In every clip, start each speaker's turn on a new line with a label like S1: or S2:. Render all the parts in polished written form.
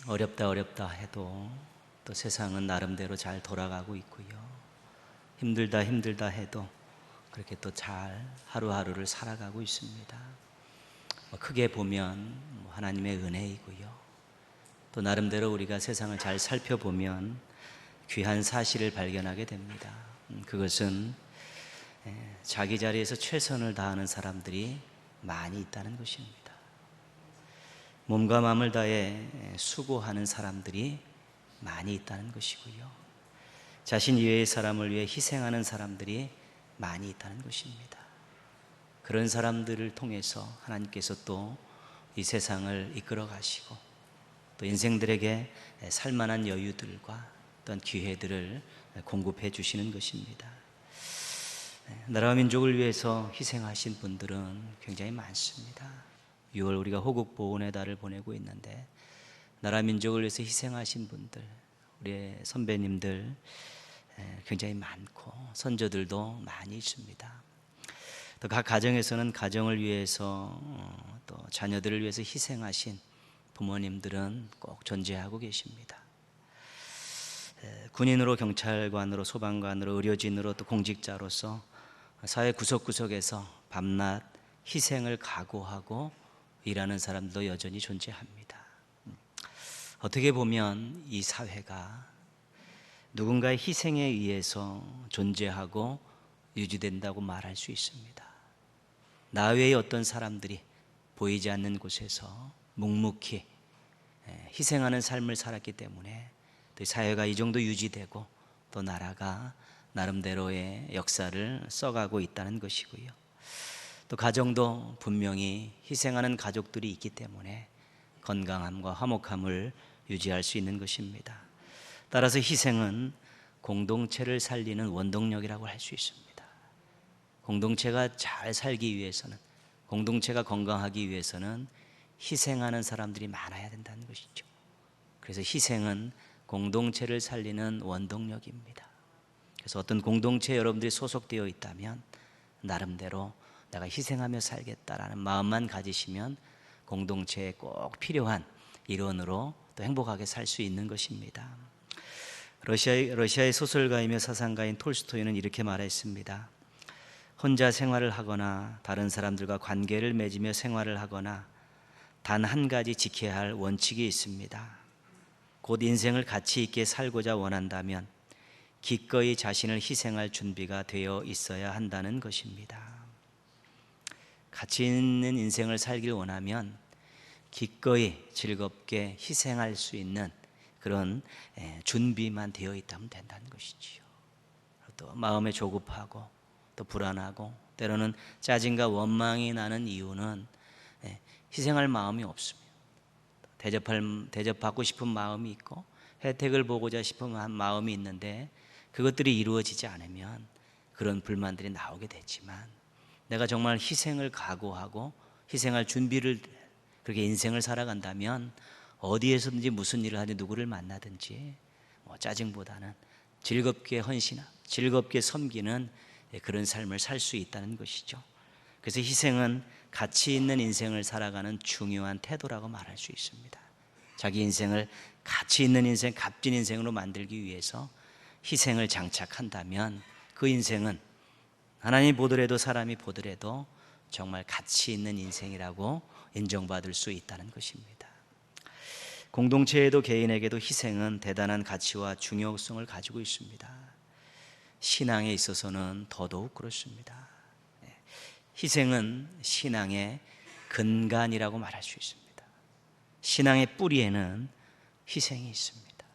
S1: 어렵다 해도 또 세상은 나름대로 잘 돌아가고 있고요. 힘들다 해도 그렇게 또 잘 하루하루를 살아가고 있습니다. 크게 보면 하나님의 은혜이고요. 또 나름대로 우리가 세상을 잘 살펴보면 귀한 사실을 발견하게 됩니다. 그것은 자기 자리에서 최선을 다하는 사람들이 많이 있다는 것입니다. 몸과 마음을 다해 수고하는 사람들이 많이 있다는 것이고요. 자신 이외의 사람을 위해 희생하는 사람들이 많이 있다는 것입니다. 그런 사람들을 통해서 하나님께서 또 이 세상을 이끌어 가시고 또 인생들에게 살만한 여유들과 어떤 기회들을 공급해 주시는 것입니다. 나라와 민족을 위해서 희생하신 분들은 굉장히 많습니다. 6월 우리가 호국 보훈의 달을 보내고 있는데 나라 민족을 위해서 희생하신 분들, 우리의 선배님들 굉장히 많고 선조들도 많이 있습니다. 또 각 가정에서는 가정을 위해서 또 자녀들을 위해서 희생하신 부모님들은 꼭 존재하고 계십니다. 군인으로, 경찰관으로, 소방관으로, 의료진으로, 또 공직자로서 사회 구석구석에서 밤낮 희생을 각오하고 일하는 사람도 여전히 존재합니다. 어떻게 보면 이 사회가 누군가의 희생에 의해서 존재하고 유지된다고 말할 수 있습니다. 나 외의 어떤 사람들이 보이지 않는 곳에서 묵묵히 희생하는 삶을 살았기 때문에 또 사회가 이 정도 유지되고 또 나라가 나름대로의 역사를 써가고 있다는 것이고요. 또 가정도 분명히 희생하는 가족들이 있기 때문에 건강함과 화목함을 유지할 수 있는 것입니다. 따라서 희생은 공동체를 살리는 원동력이라고 할 수 있습니다. 공동체가 잘 살기 위해서는, 공동체가 건강하기 위해서는 희생하는 사람들이 많아야 된다는 것이죠. 그래서 희생은 공동체를 살리는 원동력입니다. 그래서 어떤 공동체에 여러분들이 소속되어 있다면 나름대로 내가 희생하며 살겠다라는 마음만 가지시면 공동체에 꼭 필요한 일원으로 또 행복하게 살 수 있는 것입니다. 러시아의 소설가이며 사상가인 톨스토이는 이렇게 말했습니다. 혼자 생활을 하거나 다른 사람들과 관계를 맺으며 생활을 하거나 단 한 가지 지켜야 할 원칙이 있습니다. 곧 인생을 가치 있게 살고자 원한다면 기꺼이 자신을 희생할 준비가 되어 있어야 한다는 것입니다. 가치 있는 인생을 살길 원하면 기꺼이 즐겁게 희생할 수 있는 그런 준비만 되어 있다면 된다는 것이지요. 또 마음에 조급하고 또 불안하고 때로는 짜증과 원망이 나는 이유는 희생할 마음이 없습니다. 대접받고 싶은 마음이 있고 혜택을 보고자 싶은 마음이 있는데 그것들이 이루어지지 않으면 그런 불만들이 나오게 되지만 내가 정말 희생을 각오하고 희생할 준비를 그렇게 인생을 살아간다면 어디에서든지 무슨 일을 하든지 누구를 만나든지 짜증보다는 즐겁게 헌신하고 즐겁게 섬기는 그런 삶을 살 수 있다는 것이죠. 그래서 희생은 가치 있는 인생을 살아가는 중요한 태도라고 말할 수 있습니다. 자기 인생을 가치 있는 인생, 값진 인생으로 만들기 위해서 희생을 장착한다면 그 인생은 하나님이 보더라도 사람이 보더라도 정말 가치 있는 인생이라고 인정받을 수 있다는 것입니다. 공동체에도 개인에게도 희생은 대단한 가치와 중요성을 가지고 있습니다. 신앙에 있어서는 더더욱 그렇습니다. 희생은 신앙의 근간이라고 말할 수 있습니다. 신앙의 뿌리에는 희생이 있습니다.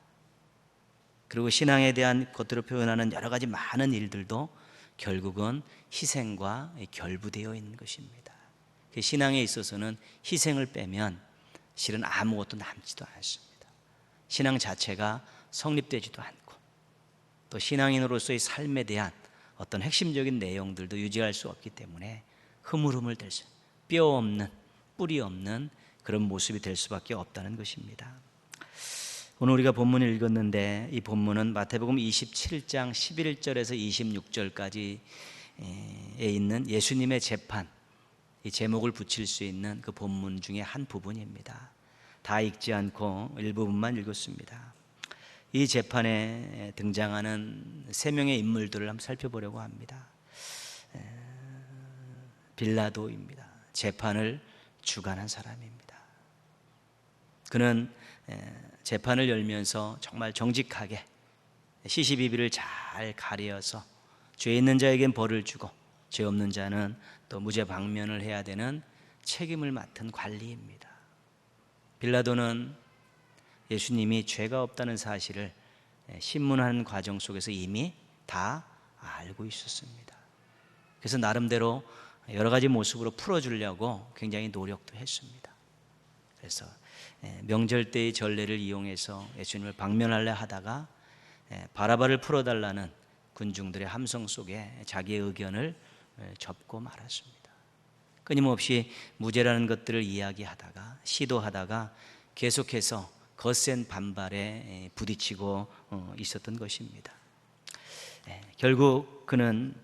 S1: 그리고 신앙에 대한 것들을 표현하는 여러 가지 많은 일들도 결국은 희생과 결부되어 있는 것입니다. 신앙에 있어서는 희생을 빼면 실은 아무것도 남지도 않습니다. 신앙 자체가 성립되지도 않고 또 신앙인으로서의 삶에 대한 어떤 핵심적인 내용들도 유지할 수 없기 때문에 흐물흐물 될 수, 뼈 없는, 뿌리 없는 그런 모습이 될 수밖에 없다는 것입니다. 오늘 우리가 본문을 읽었는데 이 본문은 마태복음 27장 11절에서 26절까지에 있는 예수님의 재판, 이 제목을 붙일 수 있는 그 본문 중에 한 부분입니다. 다 읽지 않고 일부분만 읽었습니다. 이 재판에 등장하는 세 명의 인물들을 한번 살펴보려고 합니다. 빌라도입니다. 재판을 주관한 사람입니다. 그는 재판을 열면서 정말 정직하게 시시비비를 잘 가려서 죄 있는 자에겐 벌을 주고 죄 없는 자는 또 무죄 방면을 해야 되는 책임을 맡은 관리입니다. 빌라도는 예수님이 죄가 없다는 사실을 신문하는 과정 속에서 이미 다 알고 있었습니다. 그래서 나름대로 여러 가지 모습으로 풀어주려고 굉장히 노력도 했습니다. 그래서 명절 때의 전례를 이용해서 예수님을 방면하려 하다가 바라바를 풀어달라는 군중들의 함성 속에 자기의 의견을 접고 말았습니다. 끊임없이 무죄라는 것들을 이야기하다가 시도하다가 계속해서 거센 반발에 부딪히고 있었던 것입니다. 결국 그는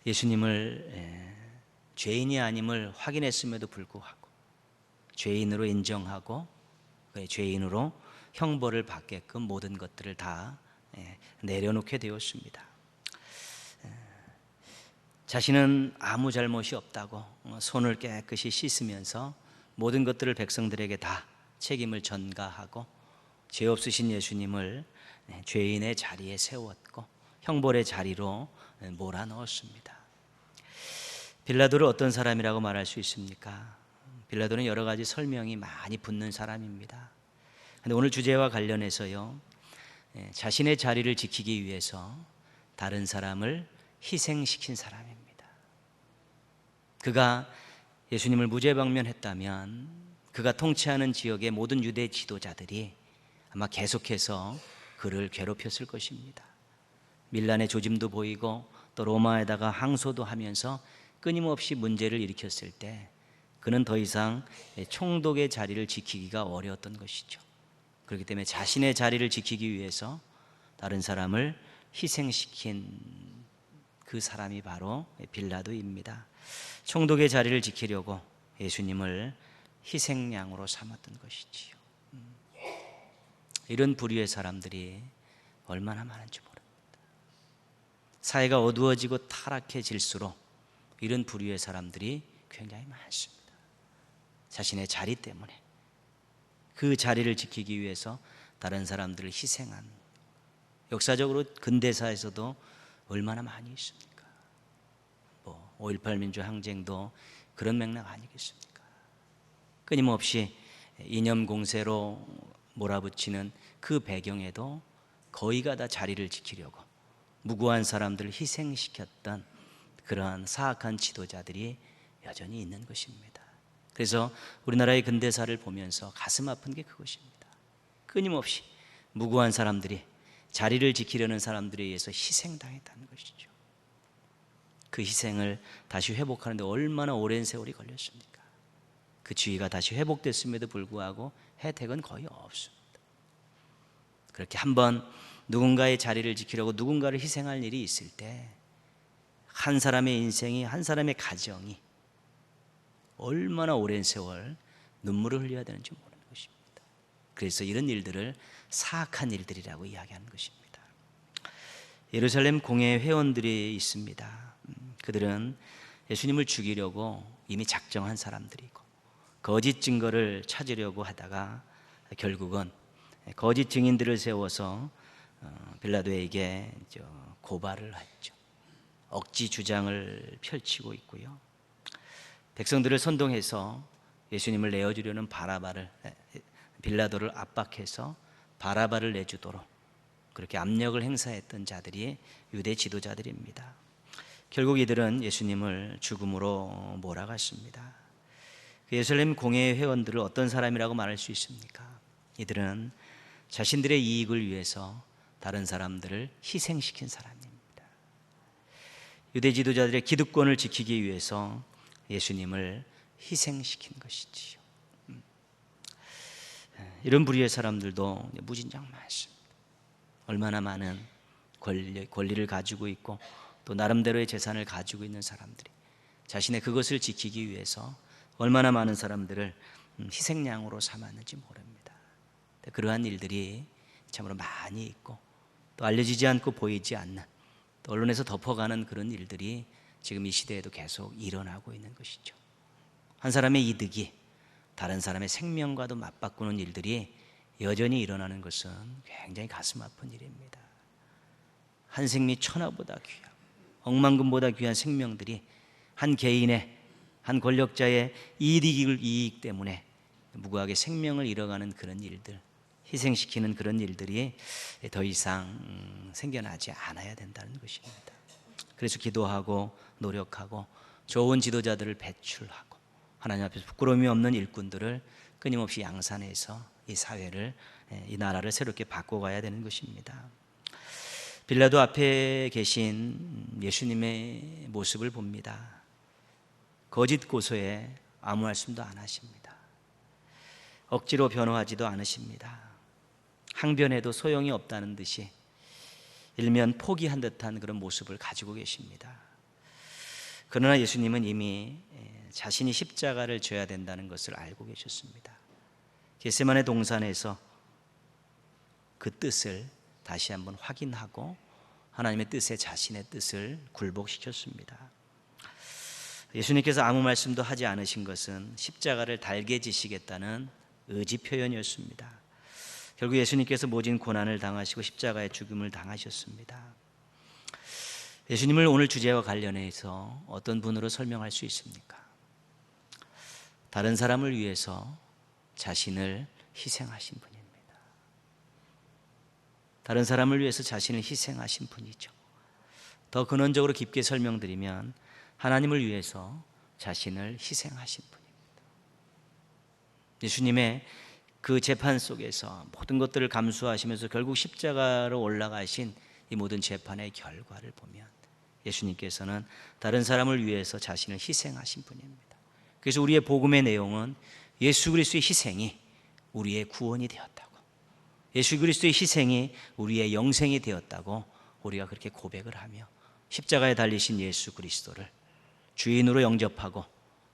S1: 예수님을 죄인이 아님을 확인했음에도 불구하고 죄인으로 인정하고 그의 죄인으로 형벌을 받게끔 모든 것들을 다 내려놓게 되었습니다. 자신은 아무 잘못이 없다고 손을 깨끗이 씻으면서 모든 것들을 백성들에게 다 책임을 전가하고 죄 없으신 예수님을 죄인의 자리에 세웠고 형벌의 자리로 몰아넣었습니다. 빌라도를 어떤 사람이라고 말할 수 있습니까? 빌라도는 여러 가지 설명이 많이 붙는 사람입니다. 그런데 오늘 주제와 관련해서요, 자신의 자리를 지키기 위해서 다른 사람을 희생시킨 사람입니다. 그가 예수님을 무죄방면했다면 그가 통치하는 지역의 모든 유대 지도자들이 아마 계속해서 그를 괴롭혔을 것입니다. 밀란의 조짐도 보이고 또 로마에다가 항소도 하면서 끊임없이 문제를 일으켰을 때 그는 더 이상 총독의 자리를 지키기가 어려웠던 것이죠. 그렇기 때문에 자신의 자리를 지키기 위해서 다른 사람을 희생시킨 그 사람이 바로 빌라도입니다. 총독의 자리를 지키려고 예수님을 희생양으로 삼았던 것이지요. 이런 부류의 사람들이 얼마나 많은지 모릅니다. 사회가 어두워지고 타락해질수록 이런 부류의 사람들이 굉장히 많습니다. 자신의 자리 때문에 그 자리를 지키기 위해서 다른 사람들을 희생한, 역사적으로 근대사에서도 얼마나 많이 있습니까? 5.18 민주항쟁도 그런 맥락 아니겠습니까? 끊임없이 이념 공세로 몰아붙이는 그 배경에도 거의가 다 자리를 지키려고 무고한 사람들을 희생시켰던 그러한 사악한 지도자들이 여전히 있는 것입니다. 그래서 우리나라의 근대사를 보면서 가슴 아픈 게 그것입니다. 끊임없이 무고한 사람들이 자리를 지키려는 사람들에 의해서 희생당했다는 것이죠. 그 희생을 다시 회복하는데 얼마나 오랜 세월이 걸렸습니까? 그 지위가 다시 회복됐음에도 불구하고 혜택은 거의 없습니다. 그렇게 한번 누군가의 자리를 지키려고 누군가를 희생할 일이 있을 때 한 사람의 인생이, 한 사람의 가정이 얼마나 오랜 세월 눈물을 흘려야 되는지 모르는 것입니다. 그래서 이런 일들을 사악한 일들이라고 이야기하는 것입니다. 예루살렘 공회 회원들이 있습니다. 그들은 예수님을 죽이려고 이미 작정한 사람들이고 거짓 증거를 찾으려고 하다가 결국은 거짓 증인들을 세워서 빌라도에게 고발을 했죠. 억지 주장을 펼치고 있고요. 백성들을 선동해서 예수님을 내어주려는 빌라도를 압박해서 바라바를 내주도록 그렇게 압력을 행사했던 자들이 유대 지도자들입니다. 결국 이들은 예수님을 죽음으로 몰아갔습니다. 예루살렘 공회 회원들을 어떤 사람이라고 말할 수 있습니까? 이들은 자신들의 이익을 위해서 다른 사람들을 희생시킨 사람입니다. 유대 지도자들의 기득권을 지키기 위해서 예수님을 희생시킨 것이지요. 이런 부류의 사람들도 무진장 많습니다. 얼마나 많은 권리를 가지고 있고 또 나름대로의 재산을 가지고 있는 사람들이 자신의 그것을 지키기 위해서 얼마나 많은 사람들을 희생양으로 삼았는지 모릅니다. 그러한 일들이 참으로 많이 있고 또 알려지지 않고 보이지 않는 또 언론에서 덮어가는 그런 일들이 지금 이 시대에도 계속 일어나고 있는 것이죠. 한 사람의 이득이 다른 사람의 생명과도 맞바꾸는 일들이 여전히 일어나는 것은 굉장히 가슴 아픈 일입니다. 한 생미 천하보다 귀하고 억만금보다 귀한 생명들이 한 개인의 한 권력자의 이익 때문에 무고하게 생명을 잃어가는 그런 일들, 희생시키는 그런 일들이 더 이상 생겨나지 않아야 된다는 것입니다. 그래서 기도하고 노력하고 좋은 지도자들을 배출하고 하나님 앞에서 부끄러움이 없는 일꾼들을 끊임없이 양산해서 이 사회를, 이 나라를 새롭게 바꿔가야 되는 것입니다. 빌라도 앞에 계신 예수님의 모습을 봅니다. 거짓 고소에 아무 말씀도 안 하십니다. 억지로 변호하지도 않으십니다. 항변해도 소용이 없다는 듯이 일면 포기한 듯한 그런 모습을 가지고 계십니다. 그러나 예수님은 이미 자신이 십자가를 져야 된다는 것을 알고 계셨습니다. 겟세마네 동산에서 그 뜻을 다시 한번 확인하고 하나님의 뜻에 자신의 뜻을 굴복시켰습니다. 예수님께서 아무 말씀도 하지 않으신 것은 십자가를 달게 지시겠다는 의지 표현이었습니다. 결국 예수님께서 모진 고난을 당하시고 십자가의 죽음을 당하셨습니다. 예수님을 오늘 주제와 관련해서 어떤 분으로 설명할 수 있습니까? 다른 사람을 위해서 자신을 희생하신 분입니다. 다른 사람을 위해서 자신을 희생하신 분이죠. 더 근원적으로 깊게 설명드리면 하나님을 위해서 자신을 희생하신 분입니다. 예수님의 그 재판 속에서 모든 것들을 감수하시면서 결국 십자가로 올라가신 이 모든 재판의 결과를 보면 예수님께서는 다른 사람을 위해서 자신을 희생하신 분입니다. 그래서 우리의 복음의 내용은 예수 그리스도의 희생이 우리의 구원이 되었다고, 예수 그리스도의 희생이 우리의 영생이 되었다고 우리가 그렇게 고백을 하며 십자가에 달리신 예수 그리스도를 주인으로 영접하고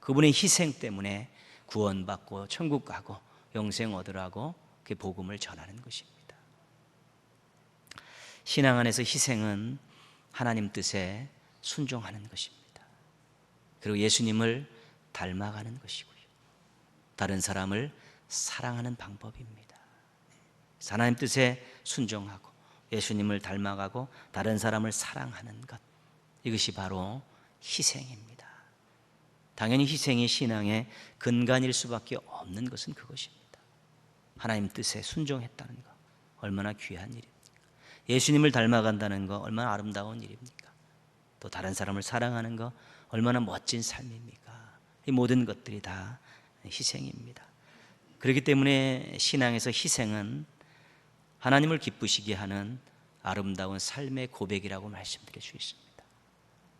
S1: 그분의 희생 때문에 구원받고 천국 가고 영생 얻으라고 그 복음을 전하는 것입니다. 신앙 안에서 희생은 하나님 뜻에 순종하는 것입니다. 그리고 예수님을 닮아가는 것이고요. 다른 사람을 사랑하는 방법입니다. 하나님 뜻에 순종하고 예수님을 닮아가고 다른 사람을 사랑하는 것, 이것이 바로 희생입니다. 당연히 희생이 신앙의 근간일 수밖에 없는 것은 그것입니다. 하나님 뜻에 순종했다는 것, 얼마나 귀한 일입니까? 예수님을 닮아간다는 것, 얼마나 아름다운 일입니까? 또 다른 사람을 사랑하는 것, 얼마나 멋진 삶입니까? 이 모든 것들이 다 희생입니다. 그렇기 때문에 신앙에서 희생은 하나님을 기쁘시게 하는 아름다운 삶의 고백이라고 말씀드릴 수 있습니다.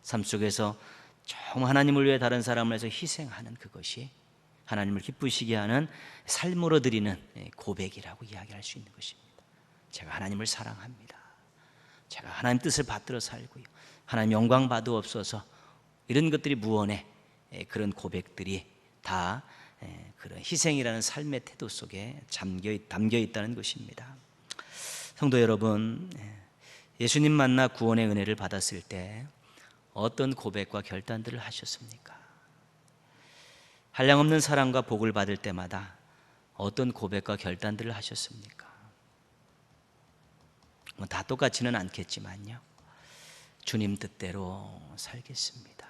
S1: 삶 속에서 정 하나님을 위해 다른 사람을 위해서 희생하는 그것이 하나님을 기쁘시게 하는 삶으로 드리는 고백이라고 이야기할 수 있는 것입니다. 제가 하나님을 사랑합니다. 제가 하나님 뜻을 받들어 살고요, 하나님 영광 받으옵소서, 이런 것들이 무언의 그런 고백들이 다 그런 희생이라는 삶의 태도 속에 담겨 있다는 것입니다. 성도 여러분, 예수님 만나 구원의 은혜를 받았을 때 어떤 고백과 결단들을 하셨습니까? 한량없는 사랑과 복을 받을 때마다 어떤 고백과 결단들을 하셨습니까? 다 똑같지는 않겠지만요, 주님 뜻대로 살겠습니다.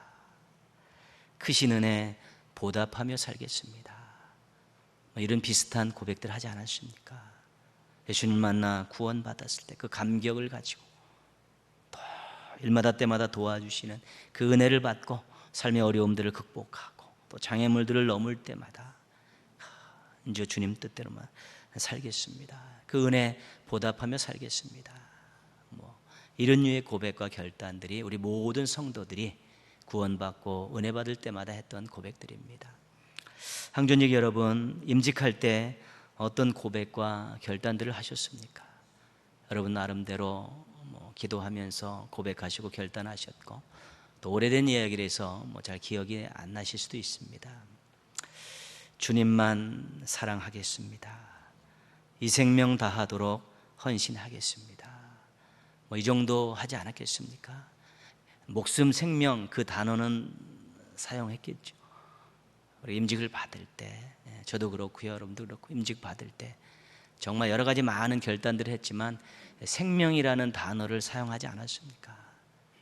S1: 크신 은혜 보답하며 살겠습니다. 이런 비슷한 고백들 하지 않았습니까? 예수님 만나 구원받았을 때 그 감격을 가지고 또 일마다 때마다 도와주시는 그 은혜를 받고 삶의 어려움들을 극복하고 또 장애물들을 넘을 때마다 이제 주님 뜻대로만 살겠습니다. 그 은혜 보답하며 살겠습니다. 이런 류의 고백과 결단들이 우리 모든 성도들이 구원받고 은혜 받을 때마다 했던 고백들입니다. 항존직 여러분, 임직할 때 어떤 고백과 결단들을 하셨습니까? 여러분 나름대로 기도하면서 고백하시고 결단하셨고 또 오래된 이야기를 해서 잘 기억이 안 나실 수도 있습니다. 주님만 사랑하겠습니다. 이 생명 다하도록 헌신하겠습니다. 이 정도 하지 않았겠습니까? 목숨 생명 그 단어는 사용했겠죠. 우리 임직을 받을 때, 저도 그렇고요, 여러분도 그렇고, 임직 받을 때 정말 여러 가지 많은 결단들을 했지만 생명이라는 단어를 사용하지 않았습니까?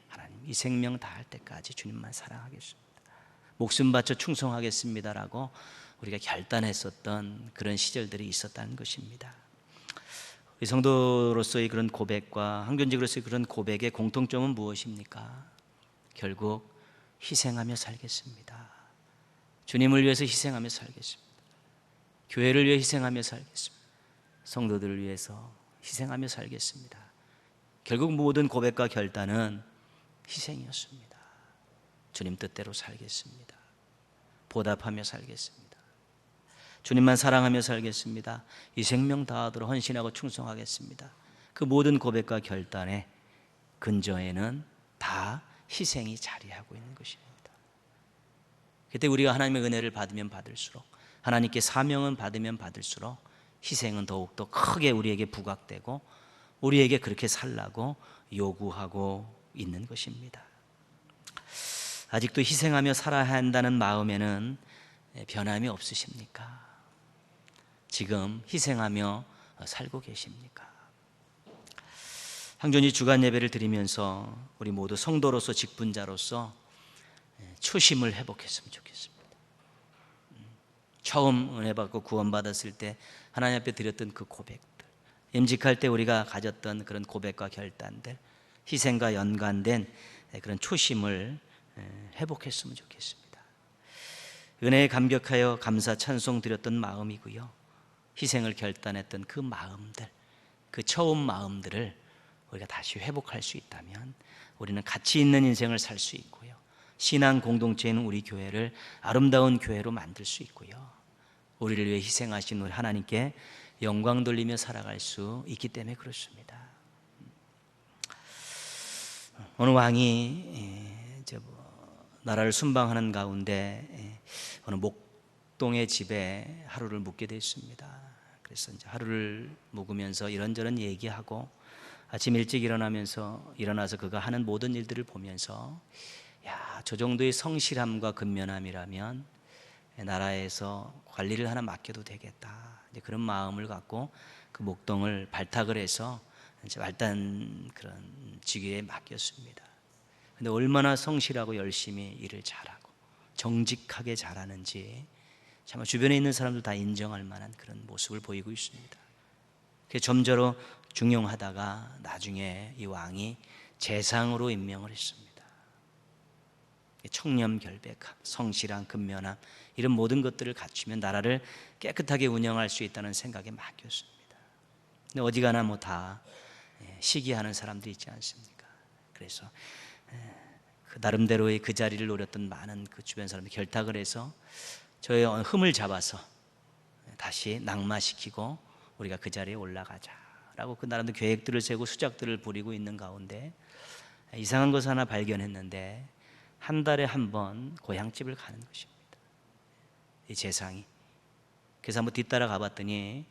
S1: 하나님, 이 생명 다할 때까지 주님만 사랑하겠습니다. 목숨 바쳐 충성하겠습니다라고 우리가 결단했었던 그런 시절들이 있었다는 것입니다. 우리 성도로서의 그런 고백과 항존직으로서의 그런 고백의 공통점은 무엇입니까? 결국 희생하며 살겠습니다. 주님을 위해서 희생하며 살겠습니다. 교회를 위해 희생하며 살겠습니다. 성도들을 위해서 희생하며 살겠습니다. 결국 모든 고백과 결단은 희생이었습니다. 주님 뜻대로 살겠습니다. 보답하며 살겠습니다. 주님만 사랑하며 살겠습니다. 이 생명 다하도록 헌신하고 충성하겠습니다. 그 모든 고백과 결단의 근저에는 다 희생이 자리하고 있는 것입니다. 그때 우리가 하나님의 은혜를 받으면 받을수록, 하나님께 사명은 받으면 받을수록 희생은 더욱더 크게 우리에게 부각되고 우리에게 그렇게 살라고 요구하고 있는 것입니다. 아직도 희생하며 살아야 한다는 마음에는 변함이 없으십니까? 지금 희생하며 살고 계십니까? 항존이 주간 예배를 드리면서 우리 모두 성도로서, 직분자로서 초심을 회복했으면 좋겠습니다. 처음 은혜 받고 구원받았을 때 하나님 앞에 드렸던 그 고백들, 임직할 때 우리가 가졌던 그런 고백과 결단들, 희생과 연관된 그런 초심을 회복했으면 좋겠습니다. 은혜에 감격하여 감사 찬송 드렸던 마음이고요, 희생을 결단했던 그 마음들, 그 처음 마음들을 우리가 다시 회복할 수 있다면 우리는 가치 있는 인생을 살 수 있고요, 신앙 공동체인 우리 교회를 아름다운 교회로 만들 수 있고요, 우리를 위해 희생하신 우리 하나님께 영광 돌리며 살아갈 수 있기 때문에 그렇습니다. 어느 왕이 나라를 순방하는 가운데 어느 목동의 집에 하루를 묵게 됐습니다. 그래서 이제 하루를 묵으면서 이런저런 얘기하고 아침 일찍 일어나서 그가 하는 모든 일들을 보면서, 야, 저 정도의 성실함과 근면함이라면 나라에서 관리를 하나 맡겨도 되겠다, 이제 그런 마음을 갖고 그 목동을 발탁을 해서 이제 말단 그런 직위에 맡겼습니다. 근데 얼마나 성실하고 열심히 일을 잘하고 정직하게 잘하는지 정말 주변에 있는 사람들 다 인정할 만한 그런 모습을 보이고 있습니다. 점저로 중용하다가 나중에 이 왕이 재상으로 임명을 했습니다. 청렴결백함, 성실한 근면함, 이런 모든 것들을 갖추면 나라를 깨끗하게 운영할 수 있다는 생각에 맡겼습니다. 근데 어디가나 다 시기하는 사람들이 있지 않습니까? 그래서 그 나름대로의 그 자리를 노렸던 많은 그 주변 사람들이 결탁을 해서 저의 흠을 잡아서 다시 낙마시키고 우리가 그 자리에 올라가자라고 그 나름대로 계획들을 세우고 수작들을 부리고 있는 가운데 이상한 것을 하나 발견했는데, 한 달에 한 번 고향집을 가는 것입니다, 이 재상이. 그래서 한번 뒤따라 가봤더니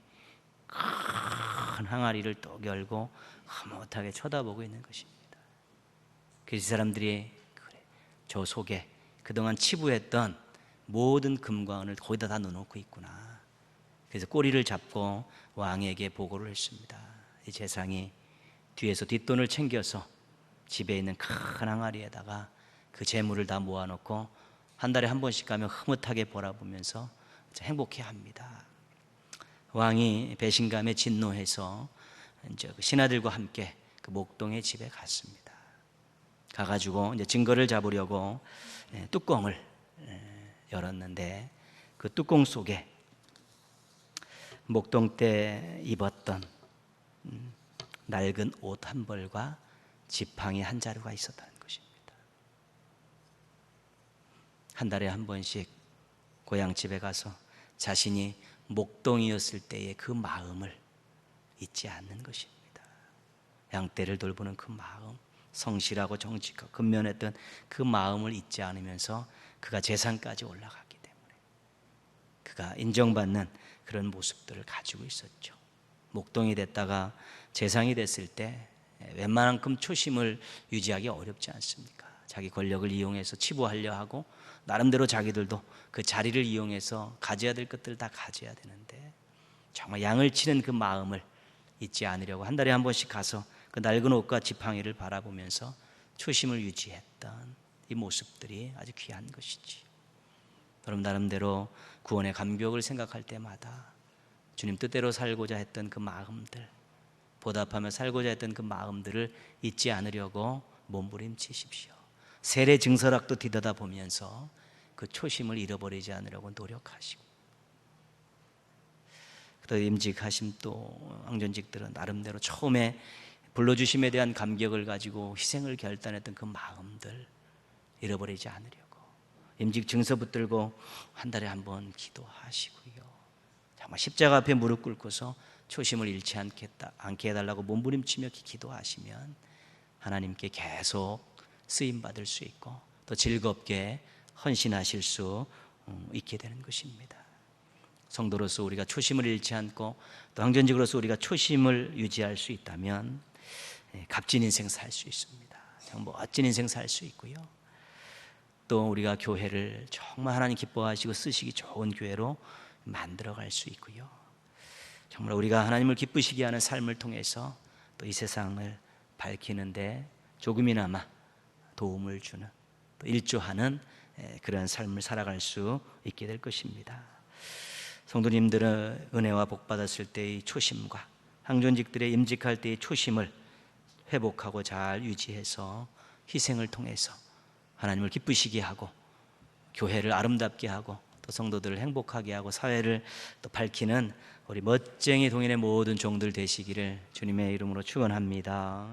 S1: 큰 항아리를 또 열고 흐뭇하게 쳐다보고 있는 것입니다. 그래서 이 사람들이, 그래, 저 속에 그동안 치부했던 모든 금과 은을 거기다 다 넣어놓고 있구나. 그래서 꼬리를 잡고 왕에게 보고를 했습니다. 이 재상이 뒤에서 뒷돈을 챙겨서 집에 있는 큰 항아리에다가 그 재물을 다 모아놓고 한 달에 한 번씩 가면 흐뭇하게 바라보면서 행복해합니다. 왕이 배신감에 진노해서 이제 그 신하들과 함께 그 목동의 집에 갔습니다. 가가지고 이제 증거를 잡으려고 뚜껑을 열었는데, 그 뚜껑 속에 목동 때 입었던 낡은 옷 한 벌과 지팡이 한 자루가 있었다는 것입니다. 한 달에 한 번씩 고향집에 가서 자신이 목동이었을 때의 그 마음을 잊지 않는 것입니다. 양떼를 돌보는 그 마음, 성실하고 정직하고 근면했던 그 마음을 잊지 않으면서 그가 재산까지 올라갔기 때문에 그가 인정받는 그런 모습들을 가지고 있었죠. 목동이 됐다가 재상이 됐을 때 웬만한큼 초심을 유지하기 어렵지 않습니까? 자기 권력을 이용해서 치부하려 하고 나름대로 자기들도 그 자리를 이용해서 가져야 될 것들을 다 가져야 되는데 정말 양을 치는 그 마음을 잊지 않으려고 한 달에 한 번씩 가서 그 낡은 옷과 지팡이를 바라보면서 초심을 유지했던 이 모습들이 아주 귀한 것이지. 여러분 나름대로 구원의 감격을 생각할 때마다 주님 뜻대로 살고자 했던 그 마음들, 보답하며 살고자 했던 그 마음들을 잊지 않으려고 몸부림치십시오. 세례 증서락도 뒤돌아 보면서 그 초심을 잃어버리지 않으려고 노력하시고, 또 임직하심 또 황전직들은 나름대로 처음에 불러주심에 대한 감격을 가지고 희생을 결단했던 그 마음들 잃어버리지 않으려고 임직 증서 붙들고 한 달에 한 번 기도하시고요. 정말 십자가 앞에 무릎 꿇고서 초심을 잃지 않게 해달라고 몸부림치며 기도하시면 하나님께 계속 쓰임받을 수 있고 또 즐겁게 헌신하실 수 있게 되는 것입니다. 성도로서 우리가 초심을 잃지 않고 또 황전직으로서 우리가 초심을 유지할 수 있다면 값진 인생 살 수 있습니다. 정말 멋진 인생 살 수 있고요. 또 우리가 교회를 정말 하나님 기뻐하시고 쓰시기 좋은 교회로 만들어갈 수 있고요. 정말 우리가 하나님을 기쁘시게 하는 삶을 통해서 또 이 세상을 밝히는데 조금이나마 도움을 주는 또 일조하는 그런 삶을 살아갈 수 있게 될 것입니다. 성도님들은 은혜와 복 받았을 때의 초심과 황전직들의 임직할 때의 초심을 회복하고 잘 유지해서 희생을 통해서 하나님을 기쁘시게 하고 교회를 아름답게 하고 또 성도들을 행복하게 하고 사회를 또 밝히는 우리 멋쟁이 동인의 모든 종들 되시기를 주님의 이름으로 축원합니다.